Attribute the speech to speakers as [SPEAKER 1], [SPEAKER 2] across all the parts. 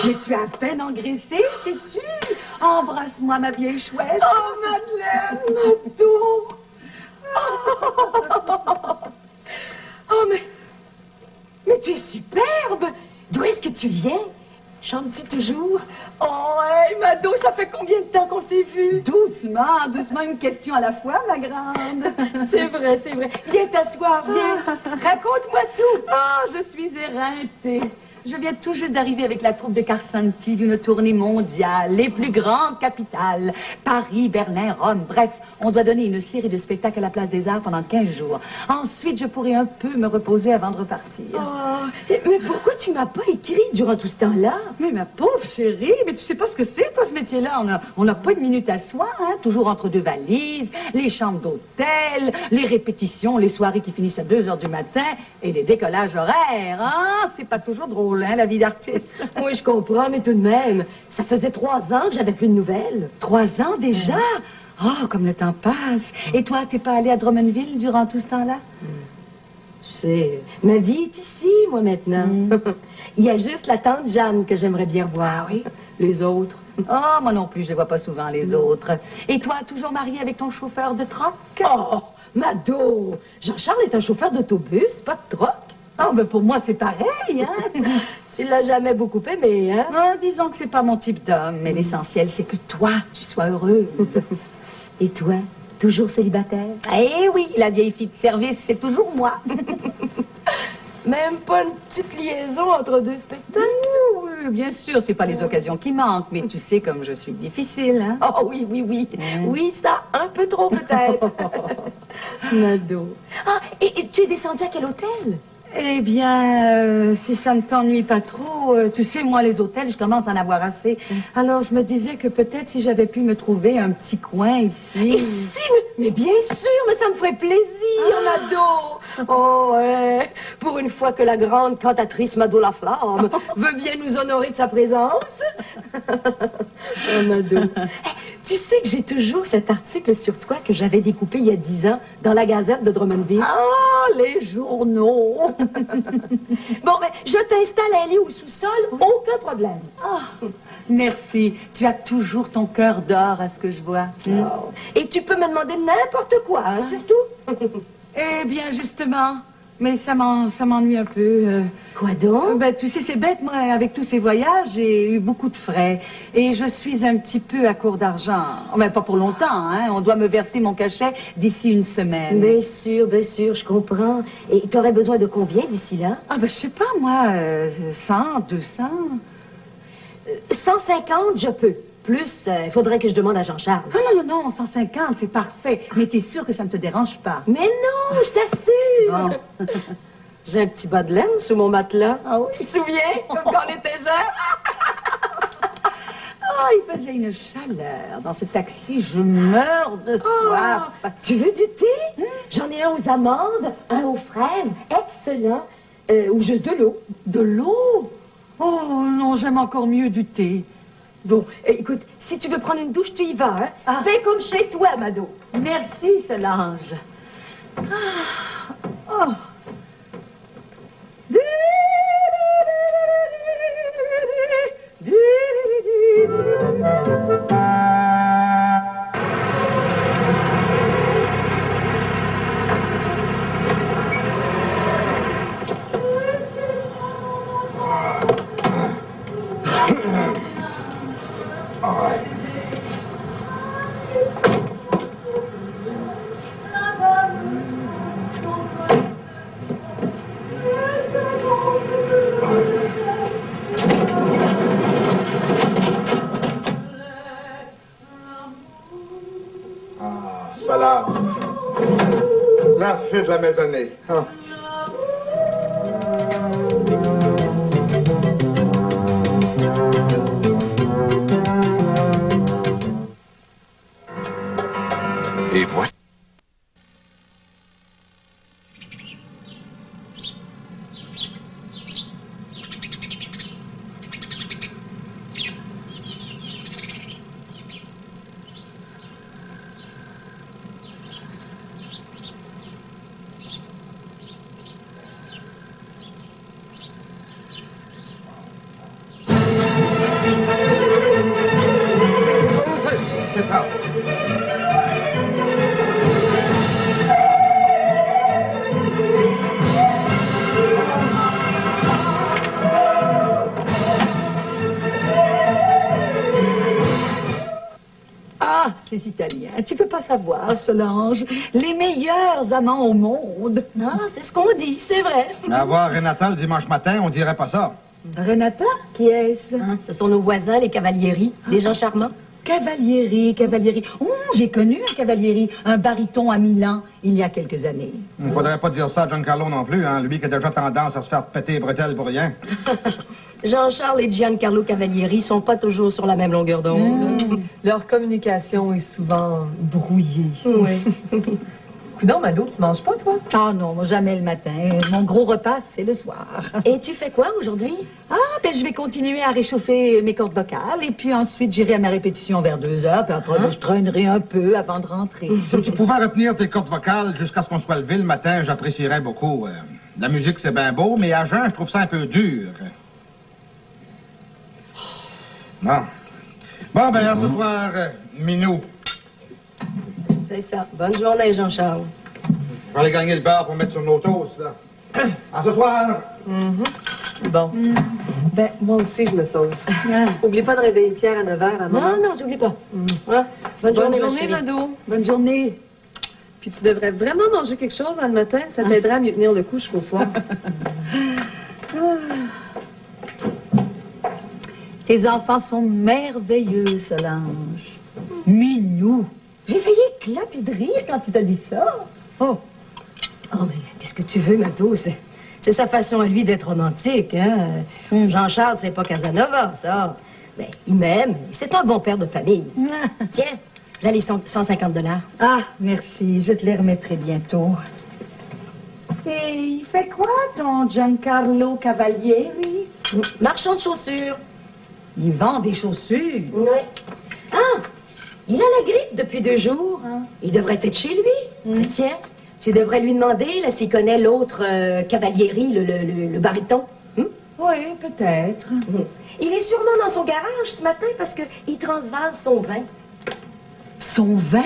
[SPEAKER 1] Mais tu as à peine engraissé, sais-tu? Embrasse-moi, ma vieille chouette.
[SPEAKER 2] Oh, Madeleine, Mado. Oh, mais tu es superbe. D'où est-ce que tu viens? Chantes-tu toujours? Oh, hey, Mado, ça fait combien de temps qu'on s'est vus?
[SPEAKER 1] Doucement, doucement, une question à la fois, ma grande.
[SPEAKER 2] C'est vrai, c'est vrai. Viens t'asseoir, viens. Raconte-moi tout.
[SPEAKER 1] Ah, je suis éreintée. Je viens tout juste d'arriver avec la troupe de Carsanti d'une tournée mondiale, les plus grandes capitales, Paris, Berlin, Rome, bref, on doit donner une série de spectacles à la Place des Arts pendant 15 jours. Ensuite, je pourrai un peu me reposer avant de repartir.
[SPEAKER 2] Oh, mais pourquoi tu m'as pas écrit durant tout ce temps-là?
[SPEAKER 1] Mais ma pauvre chérie, mais tu sais pas ce que c'est, toi, ce métier-là. On n'a pas de minute à soi, hein, toujours entre deux valises, les chambres d'hôtel, les répétitions, les soirées qui finissent à 2 heures du matin et les décollages horaires, hein. C'est pas toujours drôle. La vie d'artiste.
[SPEAKER 2] Oui, je comprends, mais tout de même, ça faisait 3 ans que j'avais plus de nouvelles.
[SPEAKER 1] 3 ans déjà? Oh, comme le temps passe. Et toi, t'es pas allé à Drummondville durant tout ce temps-là?
[SPEAKER 2] Tu sais, ma vie est ici, moi, maintenant. Il y a juste la tante Jeanne que j'aimerais bien voir.
[SPEAKER 1] Ah oui?
[SPEAKER 2] Les autres.
[SPEAKER 1] Oh, moi non plus, je les vois pas souvent, les autres. Et toi, toujours mariée avec ton chauffeur de troc?
[SPEAKER 2] Oh, Mado! Jean-Charles est un chauffeur d'autobus, pas de troc.
[SPEAKER 1] Oh, ben pour moi, c'est pareil, hein?
[SPEAKER 2] Tu l'as jamais beaucoup aimé, hein?
[SPEAKER 1] Oh, disons que c'est pas mon type d'homme, mais l'essentiel, c'est que toi, tu sois heureuse.
[SPEAKER 2] Et toi, toujours célibataire?
[SPEAKER 1] Eh oui, la vieille fille de service, c'est toujours moi.
[SPEAKER 2] Même pas une petite liaison entre deux spectacles?
[SPEAKER 1] Oui, bien sûr, c'est pas les occasions qui manquent, mais tu sais comme je suis difficile, hein?
[SPEAKER 2] Oh oui, oui, oui. Oui, ça, un peu trop peut-être. Mado. Ah, et tu es descendu à quel hôtel?
[SPEAKER 1] Eh bien, si ça ne t'ennuie pas trop, tu sais, moi, les hôtels, je commence à en avoir assez. Alors, je me disais que peut-être si j'avais pu me trouver un petit coin ici...
[SPEAKER 2] Ici? Mais bien sûr, mais ça me ferait plaisir, Mado. Oh, ouais. Pour une fois que la grande cantatrice Mado Laflamme veut bien nous honorer de sa présence. Oh, Mado. Tu sais que j'ai toujours cet article sur toi que j'avais découpé il y a 10 ans dans la Gazette de Drummondville.
[SPEAKER 1] Ah, les journaux!
[SPEAKER 2] Bon, ben, je t'installe à aller au sous-sol, aucun problème.
[SPEAKER 1] Oh, merci. Tu as toujours ton cœur d'or, à ce que je vois.
[SPEAKER 2] Oh. Et tu peux me demander n'importe quoi, hein, surtout.
[SPEAKER 1] Eh bien, justement, mais ça m'ennuie un peu.
[SPEAKER 2] Quoi donc?
[SPEAKER 1] Ben, tu sais, c'est bête, moi, avec tous ces voyages, j'ai eu beaucoup de frais. Et je suis un petit peu à court d'argent. Oh, ben, pas pour longtemps, hein. On doit me verser mon cachet d'ici une semaine.
[SPEAKER 2] Bien sûr, je comprends. Et tu aurais besoin de combien d'ici là?
[SPEAKER 1] Ah, ben, je sais pas, moi, 100, 200.
[SPEAKER 2] 150, je peux. Plus, il faudrait que je demande à Jean-Charles.
[SPEAKER 1] Ah, non, 150, c'est parfait. Mais t'es sûr que ça ne te dérange pas?
[SPEAKER 2] Mais non, je t'assure.
[SPEAKER 1] Bon.
[SPEAKER 2] J'ai un petit bas de laine sous mon matelas.
[SPEAKER 1] Ah oui?
[SPEAKER 2] Tu te souviens, comme quand on était jeunes?
[SPEAKER 1] Oh, il faisait une chaleur dans ce taxi. Je meurs de soif.
[SPEAKER 2] Tu veux du thé? J'en ai un aux amandes, un aux fraises. Excellent. Ou juste de l'eau.
[SPEAKER 1] De l'eau? Oh, non, j'aime encore mieux du thé.
[SPEAKER 2] Bon, écoute, si tu veux prendre une douche, tu y vas, hein? Fais comme chez toi, Mado.
[SPEAKER 1] Merci, Solange. Oh.
[SPEAKER 3] fait de la maisonnée. Ah.
[SPEAKER 4] Et voici.
[SPEAKER 3] C'est ça.
[SPEAKER 1] Ah, ces Italiens, tu peux pas savoir, Solange. Les meilleurs amants au monde.
[SPEAKER 2] Ah, c'est ce qu'on dit, c'est vrai.
[SPEAKER 3] Avoir Renata le dimanche matin, on dirait pas ça.
[SPEAKER 1] Renata, qui est-ce?
[SPEAKER 2] Hein, ce sont nos voisins, les Cavalieri, des gens charmants.
[SPEAKER 1] Cavalieri, Cavalieri. Oh, j'ai connu un Cavalieri, un baryton à Milan, il y a quelques années.
[SPEAKER 3] Il ne faudrait pas dire ça à Giancarlo non plus, hein. Lui qui a déjà tendance à se faire péter les bretelles pour rien.
[SPEAKER 2] Jean-Charles et Giancarlo Cavalieri sont pas toujours sur la même longueur d'onde.
[SPEAKER 5] Leur communication est souvent brouillée.
[SPEAKER 2] Oui.
[SPEAKER 5] Coudonc, Mado, tu manges pas, toi?
[SPEAKER 1] Ah non, moi, jamais le matin. Mon gros repas, c'est le soir.
[SPEAKER 2] Et tu fais quoi aujourd'hui?
[SPEAKER 1] Ah, ben je vais continuer à réchauffer mes cordes vocales et puis ensuite j'irai à ma répétition vers 2 heures, puis après ben, je traînerai un peu avant de rentrer.
[SPEAKER 3] Si tu pouvais retenir tes cordes vocales jusqu'à ce qu'on soit levé le matin, j'apprécierais beaucoup. La musique, c'est bien beau, mais à jeun, je trouve ça un peu dur. Non. Bon, ben, à ce soir, Minou.
[SPEAKER 2] C'est ça. Bonne journée, Jean-Charles.
[SPEAKER 3] Je vais aller gagner le bar pour mettre sur nos toasts, là. À ce soir!
[SPEAKER 5] Bon. Ben, moi aussi, je me sauve. Oublie pas de réveiller Pierre à 9h à
[SPEAKER 2] Non, non, j'oublie pas. Hein? Bonne
[SPEAKER 5] Bonne
[SPEAKER 2] journée, ma
[SPEAKER 5] journée,
[SPEAKER 2] chérie.
[SPEAKER 5] Mado.
[SPEAKER 1] Bonne journée.
[SPEAKER 5] Puis tu devrais vraiment manger quelque chose dans le matin. Ça t'aidera à mieux tenir le coup jusqu'au soir.
[SPEAKER 1] Tes enfants sont merveilleux, Solange. Minou. J'ai failli éclater de rire quand tu t'as dit ça. Oh.
[SPEAKER 2] Oh, mais qu'est-ce que tu veux, Mato? C'est sa façon à lui d'être romantique, hein? Jean-Charles, c'est pas Casanova, ça. Mais il m'aime. C'est un bon père de famille. Tiens, là, les 150 $.
[SPEAKER 1] Ah, merci. Je te les remettrai bientôt. Et il fait quoi, ton Giancarlo Cavalieri?
[SPEAKER 2] Marchand de chaussures.
[SPEAKER 1] Il vend des chaussures.
[SPEAKER 2] Oui. Ah, il a la grippe depuis 2 jours. Il devrait être chez lui. Tiens, tu devrais lui demander là, s'il connaît l'autre Cavalieri, le baryton.
[SPEAKER 1] Oui, peut-être.
[SPEAKER 2] Il est sûrement dans son garage ce matin parce qu'il transvase son vin.
[SPEAKER 1] Son vin?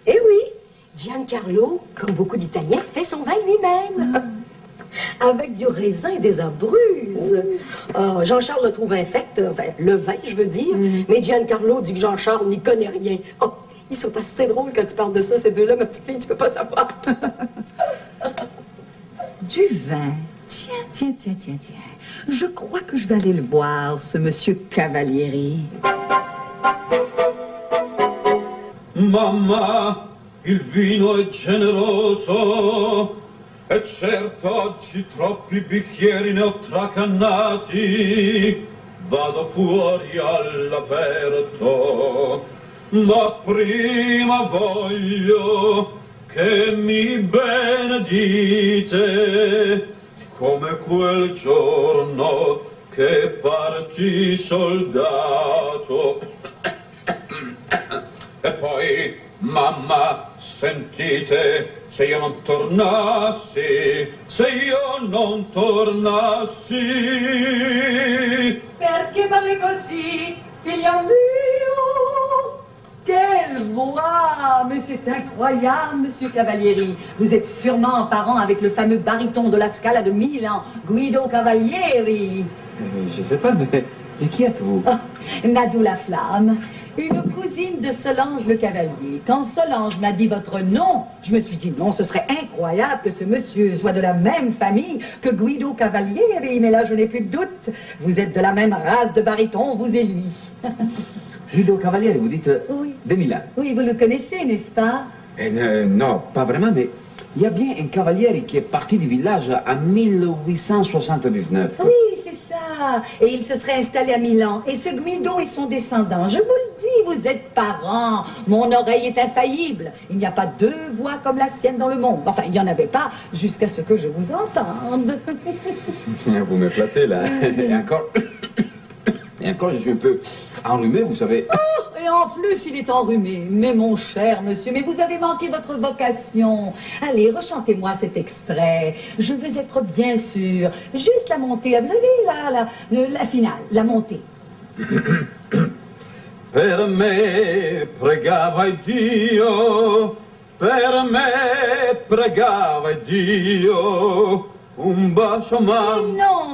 [SPEAKER 2] Eh oui, Giancarlo, comme beaucoup d'Italiens, fait son vin lui-même. Avec du raisin et des abruzzes. Ah, Jean-Charles le trouve infect, enfin, le vin, je veux dire. Mais Giancarlo dit que Jean-Charles n'y connaît rien. Oh, ils sont assez drôles quand tu parles de ça, ces deux-là, ma petite fille, tu peux pas savoir.
[SPEAKER 1] Du vin. Tiens. Je crois que je vais aller le voir, ce monsieur Cavalieri.
[SPEAKER 6] Mamma, il vino è generoso, e certo oggi troppi bicchieri ne ho tracannati. Vado fuori all'aperto, ma prima voglio che mi benedite, come quel giorno che partì soldato. E poi, mamma, sentite, se io non tornassi,
[SPEAKER 1] Perché parli così, figlio mio? Quelle voix! Mais c'est incroyable, monsieur Cavalieri. Vous êtes sûrement parent avec le fameux baryton de la Scala de Milan, Guido Cavalieri.
[SPEAKER 4] Je sais pas, mais qui êtes-vous?
[SPEAKER 1] Oh, Madou la Flamme, une cousine de Solange le Cavalier. Quand Solange m'a dit votre nom, je me suis dit non, ce serait incroyable que ce monsieur soit de la même famille que Guido Cavalieri. Mais là, je n'ai plus de doute. Vous êtes de la même race de baryton, vous et lui.
[SPEAKER 4] Guido Cavalieri, vous dites
[SPEAKER 1] Oui.
[SPEAKER 4] de Milan.
[SPEAKER 1] Oui, vous le connaissez, n'est-ce pas?
[SPEAKER 4] Non, pas vraiment, mais il y a bien un cavalier qui est parti du village en 1879.
[SPEAKER 1] Oui, c'est ça. Et il se serait installé à Milan. Et ce Guido est son descendant. Je vous le dis, vous êtes parents. Mon oreille est infaillible. Il n'y a pas deux voix comme la sienne dans le monde. Enfin, il n'y en avait pas jusqu'à ce que je vous entende.
[SPEAKER 4] Vous me flattez, là. Et encore, je suis un peu enrhumé, vous savez.
[SPEAKER 1] Oh, et en plus, il est enrhumé. Mais mon cher monsieur, mais vous avez manqué votre vocation. Allez, rechantez-moi cet extrait. Je veux être bien sûr. Juste la montée. Vous avez la finale, la montée.
[SPEAKER 6] Per me pregava Dio, per me pregava Dio, un bacio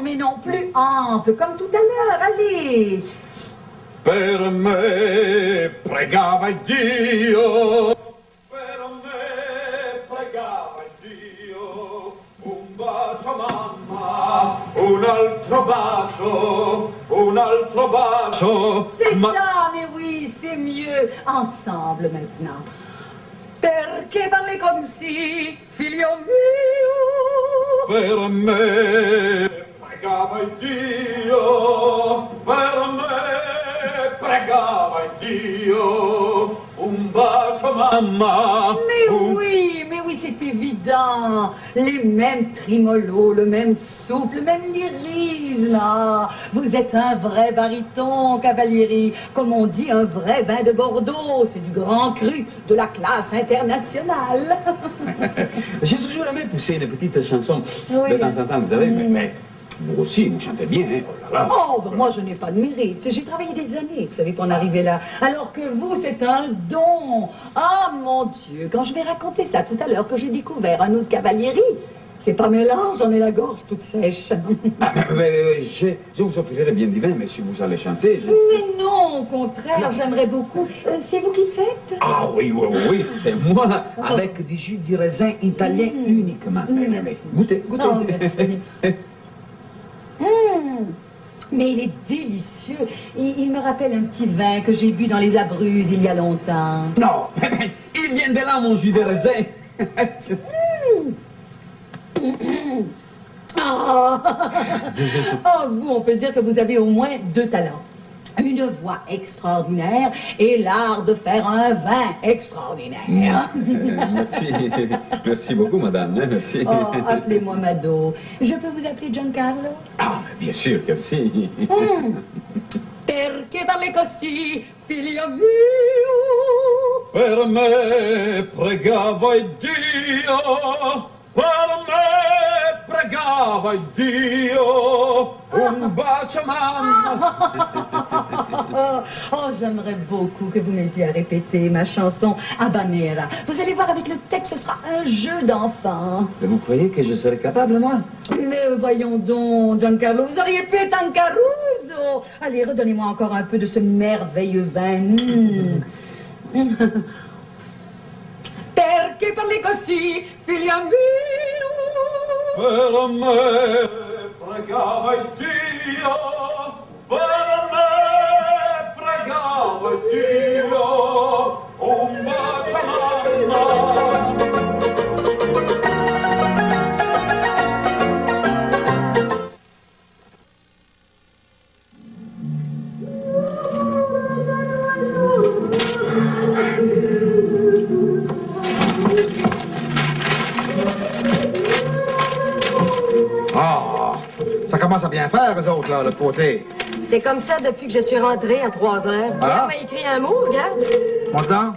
[SPEAKER 1] Mais non, plus ample, comme tout à l'heure. Allez.
[SPEAKER 6] Per me pregava Dio, per me pregava Dio, un bacio mamma, un altro bacio.
[SPEAKER 1] C'est ça, mais oui, c'est mieux. Ensemble maintenant. Perché parli così, figlio mio?
[SPEAKER 6] Per me pregava Dio, per me pregava Dio, un bacio mamma.
[SPEAKER 1] Mais oui, c'est évident. Les mêmes trimolos, le même souffle, le même lyrisme. Ah, vous êtes un vrai baryton, Cavalieri. Comme on dit, un vrai vin de Bordeaux. C'est du grand cru, de la classe internationale.
[SPEAKER 4] J'ai toujours aimé pousser une petite chanson
[SPEAKER 1] Oui.
[SPEAKER 4] de temps en temps, vous savez, mais vous aussi, vous chantez bien, hein. Oh là là.
[SPEAKER 1] Oh, ben moi, je n'ai pas de mérite. J'ai travaillé des années, vous savez, pour en arriver là. Alors que vous, c'est un don. Ah, mon Dieu, quand je vais raconter ça tout à l'heure, que j'ai découvert un autre Cavalieri, c'est pas mélange, j'en ai la gorge toute sèche.
[SPEAKER 4] Je vous offrirai bien du vin, mais si vous allez chanter...
[SPEAKER 1] Mais non, au contraire, j'aimerais beaucoup. C'est vous qui le faites?
[SPEAKER 4] Ah oui, c'est moi, avec du jus de raisin italien uniquement.
[SPEAKER 1] Merci.
[SPEAKER 4] Goûtez.
[SPEAKER 1] Oh, merci. Mais il est délicieux. Il me rappelle un petit vin que j'ai bu dans les Abruzzes il y a longtemps.
[SPEAKER 4] Non, il vient de là, mon jus de raisin.
[SPEAKER 1] Oh, vous, on peut dire que vous avez au moins deux talents. Une voix extraordinaire et l'art de faire un vin extraordinaire.
[SPEAKER 4] Merci beaucoup, madame, merci.
[SPEAKER 1] Oh, appelez-moi Mado. Je peux vous appeler Giancarlo?
[SPEAKER 4] Ah, mais bien sûr que si.
[SPEAKER 1] Perché parli così, figlio mio?
[SPEAKER 6] Per me pregava Dio, per me pregava Dio, un bacio mamma.
[SPEAKER 1] Oh, j'aimerais beaucoup que vous m'aidiez à répéter ma chanson Habanera. Vous allez voir, avec le texte, ce sera un jeu d'enfant.
[SPEAKER 4] Vous croyez que je serais capable, moi?
[SPEAKER 1] Mais voyons donc, Giancarlo, vous auriez pu être un Caruso. Allez, redonnez-moi encore un peu de ce merveilleux vin. Perché parli così, figlio mio?
[SPEAKER 6] Per me pregava Dio, per me pregava Dio, un bacio mamma.
[SPEAKER 3] Ah, ça commence à bien faire, eux autres, là, l'autre côté.
[SPEAKER 2] C'est comme ça depuis que je suis rentrée à 3 heures. Pierre m'a écrit un mot, regarde.
[SPEAKER 3] Montant,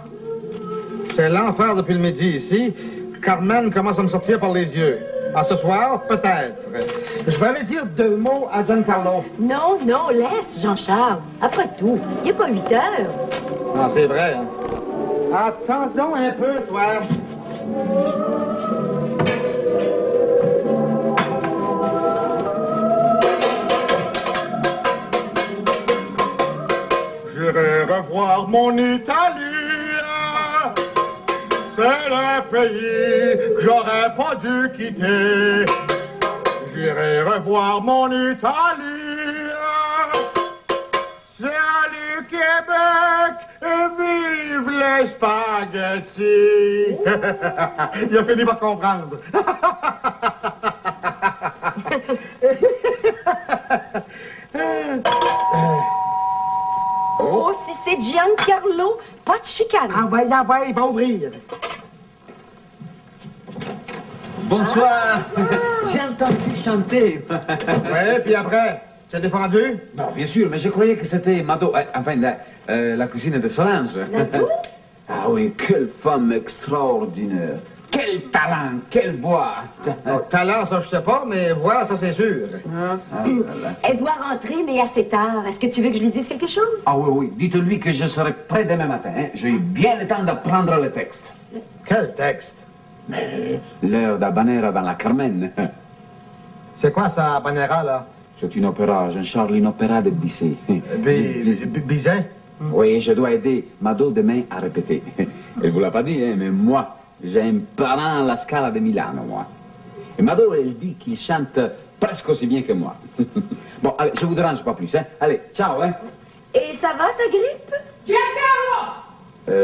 [SPEAKER 3] c'est l'enfer depuis le midi ici. Carmen commence à me sortir par les yeux. À ce soir, peut-être. Je vais aller dire 2 mots à Giancarlo.
[SPEAKER 2] Non, laisse, Jean-Charles. Après tout, il n'est pas 8 heures.
[SPEAKER 3] Non, c'est vrai, hein. Attendons un peu, toi. J'irai revoir mon Italie. C'est le pays que j'aurais pas dû quitter. J'irai revoir mon Italie. Salut Québec. Vive les spaghettis! Il a fini par comprendre.
[SPEAKER 2] Oh, si c'est Giancarlo, pas de chicane.
[SPEAKER 3] Ah ouais, il va ouvrir.
[SPEAKER 4] Bonsoir. J'ai entendu chanter.
[SPEAKER 3] Ouais, puis après, t'es défendu?
[SPEAKER 4] Non, bien sûr, mais je croyais que c'était Mado, enfin, la cousine de Solange.
[SPEAKER 2] Mado?
[SPEAKER 4] Ah oui, quelle femme extraordinaire. Quel talent, quelle voix.
[SPEAKER 3] Oh, talent, ça, je sais pas, mais voilà, ça, c'est sûr.
[SPEAKER 2] Elle doit rentrer, mais assez tard. Est-ce que tu veux que je lui dise quelque chose?
[SPEAKER 4] Ah oui, oui, dites-lui que je serai prêt demain matin. Hein. J'ai eu bien le temps d'apprendre le texte.
[SPEAKER 3] Quel texte?
[SPEAKER 4] Mais l'heure d'Habanera dans la Carmen.
[SPEAKER 3] C'est quoi ça, Habanera, là?
[SPEAKER 4] C'est une opéra, Jean-Charles, une opéra de Bizet.
[SPEAKER 3] Bizet?
[SPEAKER 4] Oui, je dois aider Mado demain à répéter. Elle vous l'a pas dit, hein, mais moi, j'ai un parent à la Scala de Milano, moi. Et Mado, elle dit qu'il chante presque aussi bien que moi. Bon, allez, je vous dérange pas plus, hein. Allez, ciao, hein.
[SPEAKER 2] Et ça va, ta grippe?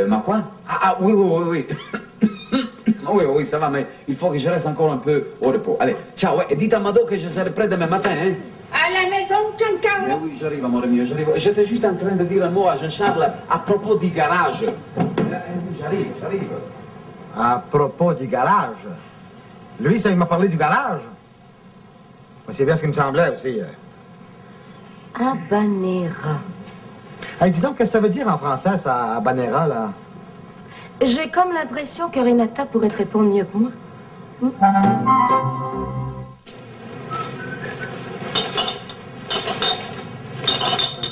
[SPEAKER 4] Ma quoi? Oui, oui, oui, oui. Oui, oui, ça va, mais il faut que je reste encore un peu au repos. Allez, ciao, et dites à Mado que je serai prêt demain matin, hein.
[SPEAKER 7] À la maison, Giancarlo.
[SPEAKER 4] Mais oui, j'arrive, amore mio, j'arrive. J'étais juste en train de dire un mot à Jean-Charles à propos du garage. J'arrive, j'arrive.
[SPEAKER 3] À propos du garage. Lui, ça, il m'a parlé du garage. C'est bien ce qui me semblait aussi.
[SPEAKER 2] Habanera.
[SPEAKER 3] Hey, dis donc, qu'est-ce que ça veut dire en français, ça, Habanera, là?
[SPEAKER 2] J'ai comme l'impression que Renata pourrait te répondre mieux que moi.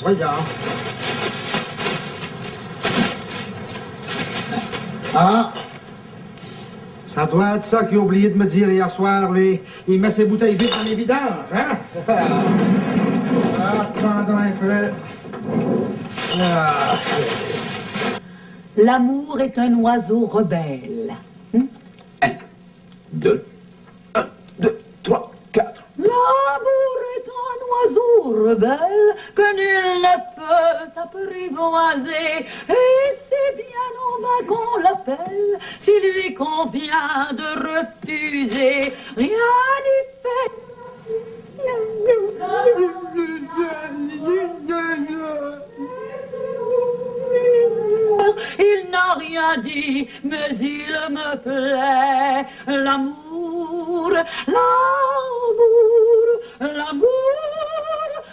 [SPEAKER 3] Voyons. Ah! Ça doit être ça qu'il a oublié de me dire hier soir, lui. Il met ses bouteilles vides dans les vidanges, hein? Attends un peu. Ah.
[SPEAKER 1] L'amour est un oiseau rebelle.
[SPEAKER 4] 1, 2, 1, 2, 3, 4.
[SPEAKER 1] L'amour est un oiseau rebelle que nul ne peut apprivoiser. Et c'est bien en vain qu'on l'appelle, s'il lui convient de refuser. Rien n'y fait. Il n'a rien dit, mais il me plaît. L'amour, l'amour, l'amour,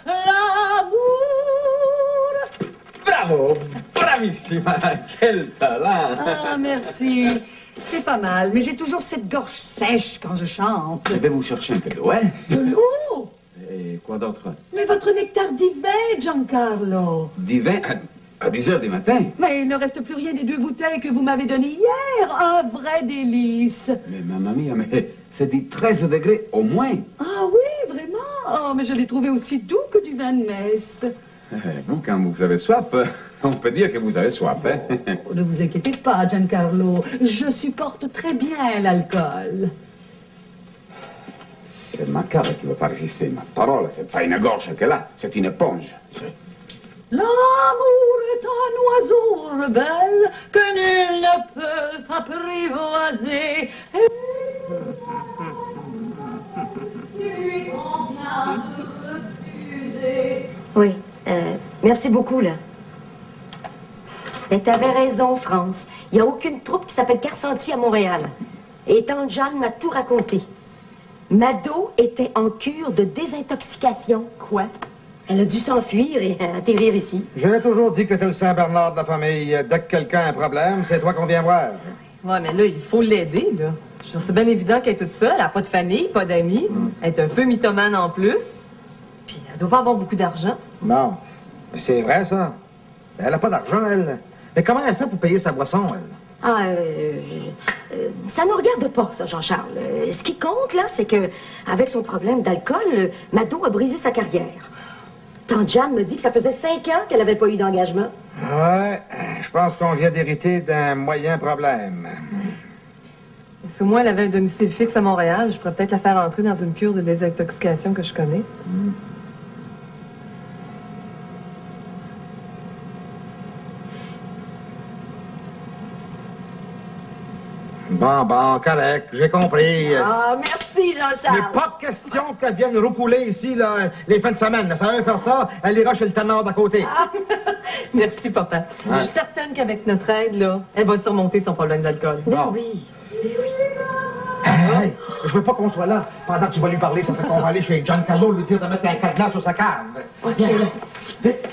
[SPEAKER 1] l'amour.
[SPEAKER 4] Bravo, bravissima, quel talent.
[SPEAKER 1] Ah, merci. C'est pas mal, mais j'ai toujours cette gorge sèche quand je chante.
[SPEAKER 4] Je vais vous chercher un peu d'eau, hein?
[SPEAKER 1] De l'eau?
[SPEAKER 4] Et quoi d'autre?
[SPEAKER 1] Mais votre nectar divin, Giancarlo.
[SPEAKER 4] Divin à 10 heures du matin.
[SPEAKER 1] Mais il ne reste plus rien des 2 bouteilles que vous m'avez données hier. Un vrai délice.
[SPEAKER 4] Mais mamma mia, mais c'est dit 13 degrés au moins.
[SPEAKER 1] Ah oui, vraiment? Oh, mais je l'ai trouvé aussi doux que du vin de messe.
[SPEAKER 4] Vous, quand vous avez soif, on peut dire que vous avez soif, hein?
[SPEAKER 1] Oh, ne vous inquiétez pas, Giancarlo. Je supporte très bien l'alcool.
[SPEAKER 4] C'est ma cave qui ne veut pas résister. Ma parole, c'est pas une gorge qu'elle a, c'est une éponge.
[SPEAKER 1] L'amour est un oiseau rebelle que nul ne peut apprivoiser. Et s'il lui convient de refuser.
[SPEAKER 2] Oui, merci beaucoup, là. Mais t'avais raison, France. Il n'y a aucune troupe qui s'appelle Carcenti à Montréal. Et tante Jeanne m'a tout raconté. Mado était en cure de désintoxication.
[SPEAKER 1] Quoi?
[SPEAKER 2] Elle a dû s'enfuir et atterrir ici.
[SPEAKER 3] J'avais toujours dit que t'étais le Saint-Bernard de la famille. Dès que quelqu'un a un problème, c'est toi qu'on vient voir.
[SPEAKER 5] Ouais, mais là, il faut l'aider, là. Je veux dire, c'est bien évident qu'elle est toute seule, elle n'a pas de famille, pas d'amis. Elle est un peu mythomane en plus. Puis elle doit pas avoir beaucoup d'argent.
[SPEAKER 3] Non. Mais c'est vrai, ça. Elle n'a pas d'argent, elle. Mais comment elle fait pour payer sa boisson, elle?
[SPEAKER 2] Ah, ça ne regarde pas, ça, Jean-Charles. Ce qui compte, là, c'est que, avec son problème d'alcool, Mado a brisé sa carrière. Tante Jeanne me dit que ça faisait 5 ans qu'elle n'avait pas eu d'engagement.
[SPEAKER 3] Ouais, je pense qu'on vient d'hériter d'un moyen problème.
[SPEAKER 5] Si au moins elle avait un domicile fixe à Montréal, je pourrais peut-être la faire entrer dans une cure de désintoxication que je connais.
[SPEAKER 3] Bon, correct, j'ai compris.
[SPEAKER 2] Ah, merci,
[SPEAKER 3] Mais
[SPEAKER 2] Jean-Charles.
[SPEAKER 3] pas de question qu'elle vienne roucouler ici, là, les fins de semaine. Ça veut faire ça, elle ira chez le tanneur d'à côté.
[SPEAKER 5] Merci, papa. Je suis certaine qu'avec notre aide, là, elle va surmonter son problème d'alcool.
[SPEAKER 3] Bon.
[SPEAKER 2] Oui.
[SPEAKER 3] Hey, je veux pas qu'on soit là pendant que tu vas lui parler. Ça fait qu'on va aller chez Giancarlo lui dire de mettre un cadenas sur sa cave. Viens, là. Vite.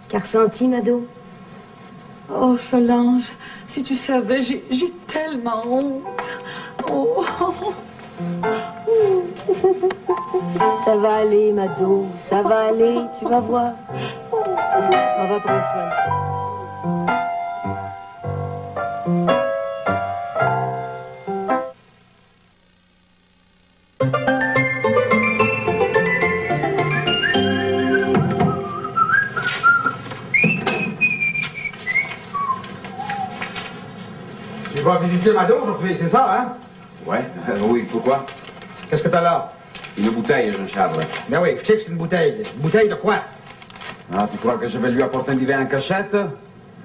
[SPEAKER 2] Qu'a ressenti, Mado?
[SPEAKER 1] Oh, Solange, si tu savais, j'ai tellement honte. Oh.
[SPEAKER 2] Ça va aller, Mado. Ça va aller, tu vas voir. On va prendre soin de toi.
[SPEAKER 3] Tu vas visiter Mado aujourd'hui, c'est ça, hein?
[SPEAKER 4] Ouais, oui, pourquoi?
[SPEAKER 3] Qu'est-ce que t'as là?
[SPEAKER 4] Une bouteille, Jean-Charles.
[SPEAKER 3] Ben oui, je sais que c'est une bouteille. Une bouteille de quoi?
[SPEAKER 4] Ah, tu crois que je vais lui apporter un divin en cachette?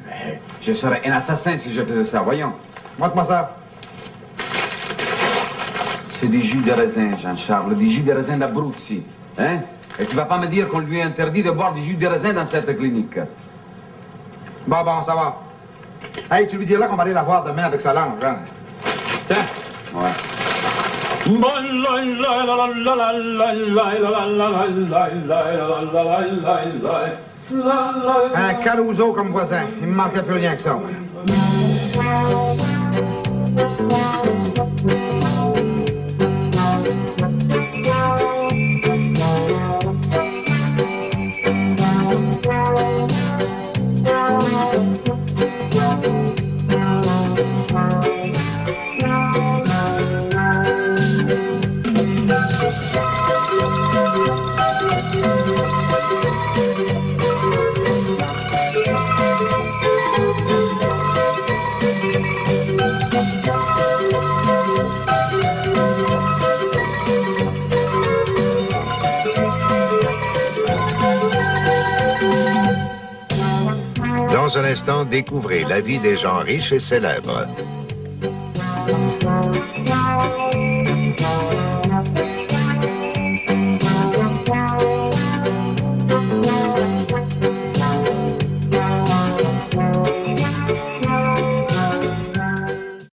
[SPEAKER 4] Mais je serais un assassin si je faisais ça, voyons.
[SPEAKER 3] Montre-moi ça.
[SPEAKER 4] C'est du jus de raisin, Jean-Charles, du jus de raisin d'Abruzzi. Hein? Et tu vas pas me dire qu'on lui a interdit de boire du jus de raisin dans cette clinique.
[SPEAKER 3] Bon, ça va. Hey, tu lui diras qu'on va aller la voir demain avec Solange, hein? Tiens.
[SPEAKER 4] Ouais.
[SPEAKER 3] Un Caruso comme voisin. Il me manquait plus rien que ça.
[SPEAKER 8] Dans un instant, découvrez la vie des gens riches et célèbres.